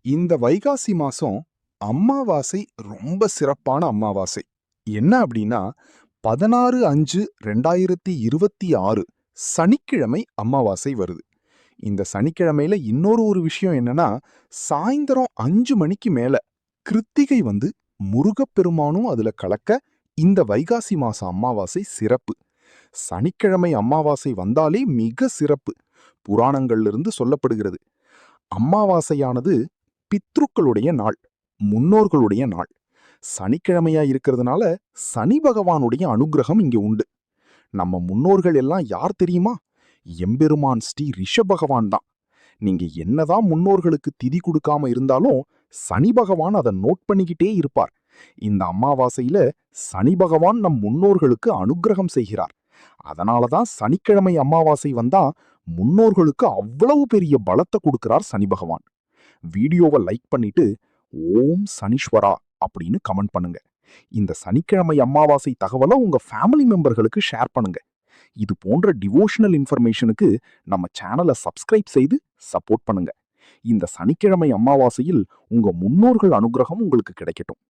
இந்த வைகாசி மாசம் அமாவாசை ரொம்ப சிறப்பான அமாவாசை. என்ன அப்படின்னா 16/5/2026 சனிக்கிழமை அமாவாசை வருது. இந்த சனிக்கிழமையில இன்னொரு விஷயம் என்னன்னா, சாயந்தரம் 5 மணிக்கு மேல கிருத்திகை வந்து முருகப்பெருமானும் அதுல கலக்க இந்த வைகாசி மாச அமாவாசை சிறப்பு. சனிக்கிழமை அமாவாசை வந்தாலே மிக சிறப்பு. புராணங்கள்ல இருந்து சொல்லப்படுகிறது. அமாவாசையானது பித்ருக்களுடைய நாள், முன்னோர்களுடைய நாள். சனிக்கிழமையா இருக்கிறதுனால சனி பகவானுடைய அனுக்கிரகம் இங்க உண்டு. நம்ம முன்னோர்கள் எல்லாம் யார் தெரியுமா? எம்பெருமான் ஸ்ரீ ரிஷ பகவான் தான். நீங்க என்னதான் முன்னோர்களுக்கு திதி கொடுக்காம இருந்தாலும் சனி பகவான் அதை நோட் பண்ணிக்கிட்டே இருப்பார். இந்த அமாவாசையில சனி பகவான் நம் முன்னோர்களுக்கு அனுக்கிரகம் செய்கிறார். அதனாலதான் சனிக்கிழமை அமாவாசை வந்தா முன்னோர்களுக்கு அவ்வளவு பெரிய பலத்தை கொடுக்கிறார் சனி பகவான். வீடியோவை லைக் பண்ணிட்டு ஓம் சனீஸ்வரா அப்படின்னு கமெண்ட் பண்ணுங்க. இந்த சனிக்கிழமை அமாவாசை தகவலை உங்க ஃபேமிலி மெம்பர்களுக்கு ஷேர் பண்ணுங்க. இது போன்ற டிவோஷனல் இன்ஃபர்மேஷனுக்கு நம்ம சேனலை சப்ஸ்கிரைப் செய்து சப்போர்ட் பண்ணுங்க. இந்த சனிக்கிழமை அமாவாசையில் உங்க முன்னோர்கள் அனுக்கிரகம் உங்களுக்கு கிடைக்கட்டும்.